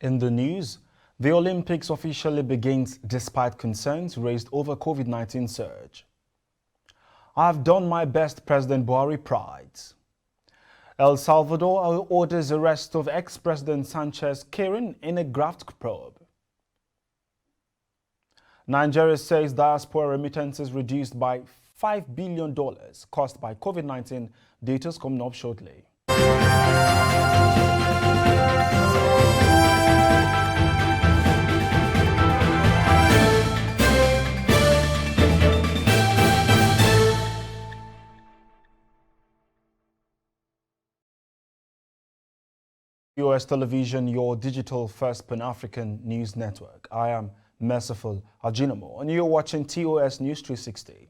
In the news, the Olympics officially begins despite concerns raised over Covid-19 surge. I've done my best, President Buhari prides. El Salvador orders arrest of ex-President Sanchez Kirin in a graft probe. Nigeria says diaspora remittances reduced by $5 billion caused by Covid-19. Details coming up shortly. TOS Television, your digital first Pan-African news network. I am Merciful Ajinomo, and you're watching TOS News 360.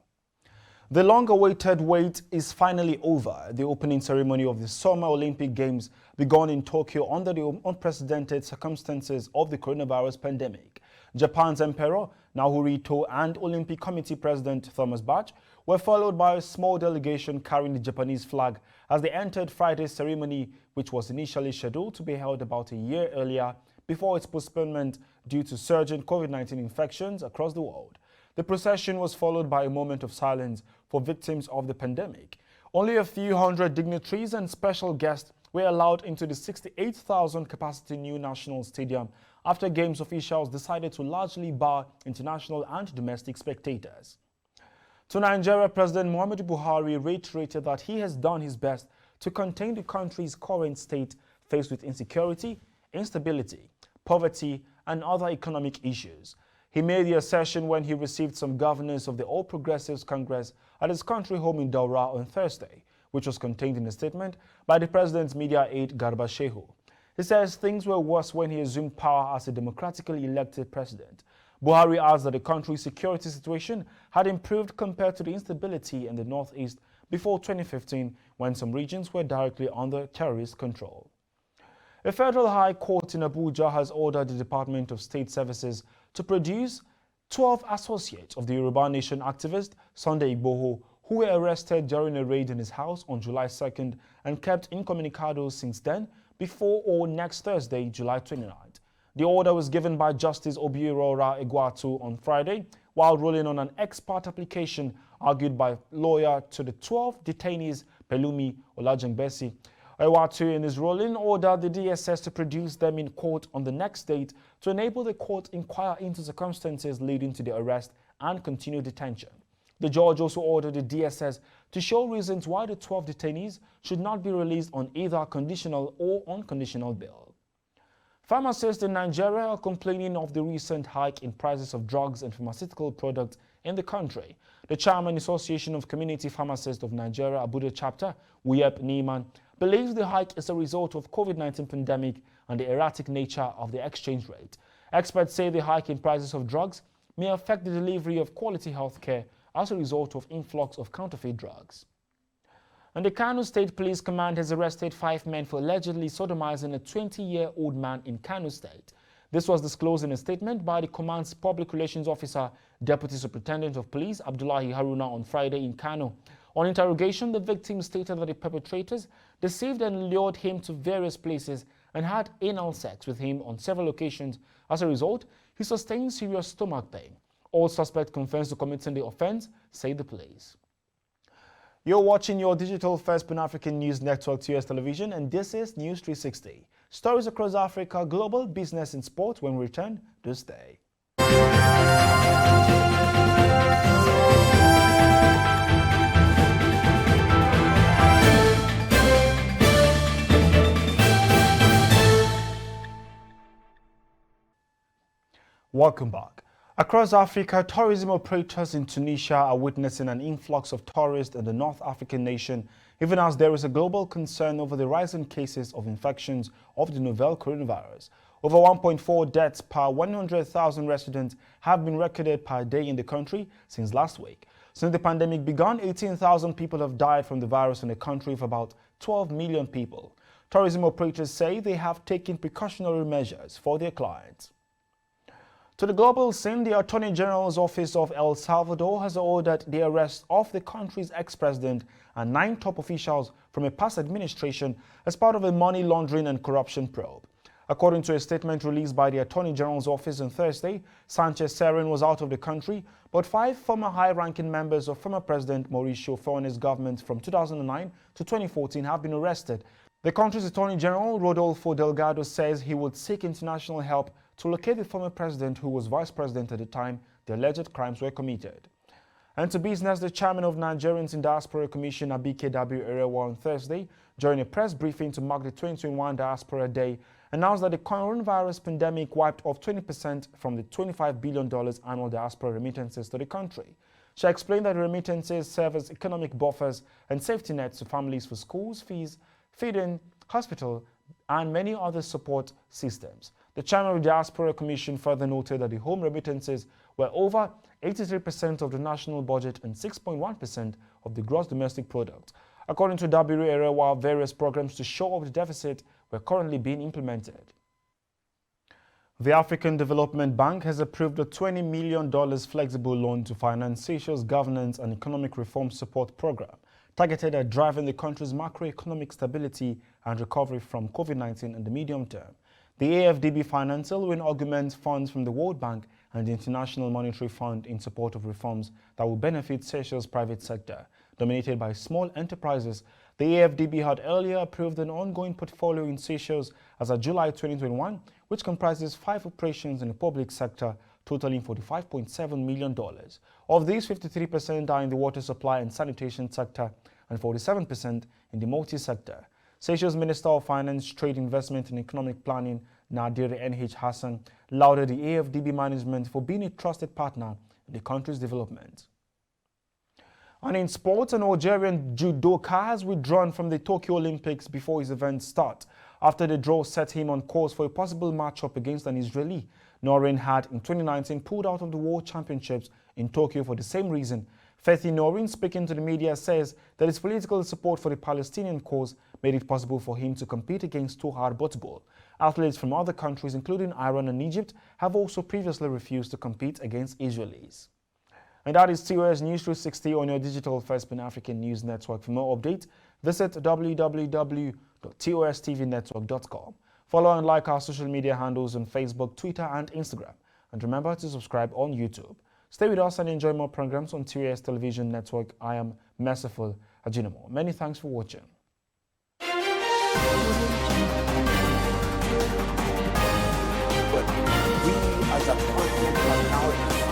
The long-awaited wait is finally over. The opening ceremony of the Summer Olympic Games began in Tokyo under the unprecedented circumstances of the coronavirus pandemic. Japan's Emperor Naruhito and Olympic Committee President Thomas Bach were followed by a small delegation carrying the Japanese flag as they entered Friday's ceremony, which was initially scheduled to be held about a year earlier before its postponement due to surging COVID-19 infections across the world. The procession was followed by a moment of silence for victims of the pandemic. Only a few hundred dignitaries and special guests were allowed into the 68,000 capacity new national stadium after Games officials decided to largely bar international and domestic spectators. To Nigeria, President Muhammadu Buhari reiterated that he has done his best to contain the country's current state faced with insecurity, instability, poverty, and other economic issues. He made the assertion when he received some governors of the All Progressives Congress at his country home in Daura on Thursday, which was contained in a statement by the president's media aide Garba Shehu. He says things were worse when he assumed power as a democratically elected president. Buhari adds that the country's security situation had improved compared to the instability in the northeast before 2015, when some regions were directly under terrorist control. A federal high court in Abuja has ordered the Department of State Services to produce 12 associates of the Yoruba Nation activist Sunday Igboho, who were arrested during a raid in his house on July 2nd and kept incommunicado since then, before or next Thursday, July 29th. The order was given by Justice Obiorora Egwatu on Friday, while ruling on an ex parte application argued by lawyer to the 12 detainees Pelumi Olajengbesi. Egwatu, in his ruling, ordered the DSS to produce them in court on the next date to enable the court inquire into circumstances leading to the arrest and continued detention. The judge also ordered the DSS to show reasons why the 12 detainees should not be released on either conditional or unconditional bail. Pharmacists in Nigeria are complaining of the recent hike in prices of drugs and pharmaceutical products in the country. The Chairman Association of Community Pharmacists of Nigeria, Abuja chapter, Uyep Neiman, believes the hike is a result of COVID-19 pandemic and the erratic nature of the exchange rate. Experts say the hike in prices of drugs may affect the delivery of quality health care as a result of influx of counterfeit drugs. And the Kano State Police Command has arrested 5 men for allegedly sodomizing a 20-year-old man in Kano State. This was disclosed in a statement by the command's public relations officer, Deputy Superintendent of Police Abdullahi Haruna, on Friday in Kano. On interrogation, the victim stated that the perpetrators deceived and lured him to various places and had anal sex with him on several occasions. As a result, he sustained serious stomach pain. All suspects confessed to committing the offense, say the police. You're watching your digital first Pan-African news network, TOS Television, and this is News 360. Stories across Africa, global, business, and sport. When we return, do stay. Welcome back. Across Africa, tourism operators in Tunisia are witnessing an influx of tourists in the North African nation, even as there is a global concern over the rising cases of infections of the novel coronavirus. Over 1.4 deaths per 100,000 residents have been recorded per day in the country since last week. Since the pandemic began, 18,000 people have died from the virus in a country of about 12 million people. Tourism operators say they have taken precautionary measures for their clients. To the global scene, the Attorney General's Office of El Salvador has ordered the arrest of the country's ex-president and 9 top officials from a past administration as part of a money laundering and corruption probe. According to a statement released by the Attorney General's office on Thursday, Sanchez Serén was out of the country, but 5 former high-ranking members of former President Mauricio Funes' government from 2009 to 2014 have been arrested. The country's Attorney General, Rodolfo Delgado, says he would seek international help to locate the former president, who was vice president at the time the alleged crimes were committed. And to business, the chairman of Nigerians in Diaspora Commission, Abike Dabiru, on Thursday, during a press briefing to mark the 2021 Diaspora Day, announced that the coronavirus pandemic wiped off 20% from the $25 billion annual diaspora remittances to the country. She explained that the remittances serve as economic buffers and safety nets to families for schools, fees, feeding, hospital, and many other support systems. The chairman of the Diaspora Commission further noted that the home remittances were over 83% of the national budget and 6.1% of the gross domestic product. According to Dabiru, while various programs to shore up the deficit were currently being implemented. The African Development Bank has approved a $20 million flexible loan to finance Seychelles' governance and economic reform support program, targeted at driving the country's macroeconomic stability and recovery from Covid-19 in the medium term. The AFDB Financial will augment funds from the World Bank and the International Monetary Fund in support of reforms that will benefit Seychelles' private sector, dominated by small enterprises. The AFDB had earlier approved an ongoing portfolio in Seychelles as of July 2021, which comprises 5 operations in the public sector, totaling $45.7 million. Of these, 53% are in the water supply and sanitation sector and 47% in the multi-sector. Seychelles Minister of Finance, Trade, Investment and Economic Planning, Nadir Nh. Hassan, lauded the AFDB management for being a trusted partner in the country's development. And in sports, an Algerian judoka has withdrawn from the Tokyo Olympics before his event start, after the draw set him on course for a possible matchup against an Israeli. Noreen had in 2019 pulled out of the World Championships in Tokyo for the same reason. Fethi Noreen, speaking to the media, says that his political support for the Palestinian cause made it possible for him to compete against Touhar Botbol. Athletes from other countries, including Iran and Egypt, have also previously refused to compete against Israelis. And that is TOS News 360 on your digital first Pan-African news network. For more updates, visit www.tostvnetwork.com. Follow and like our social media handles on Facebook, Twitter, and Instagram. And remember to subscribe on YouTube. Stay with us and enjoy more programs on TOS Television Network. I am Merciful Ajinamo. Many thanks for watching. But we as a country are now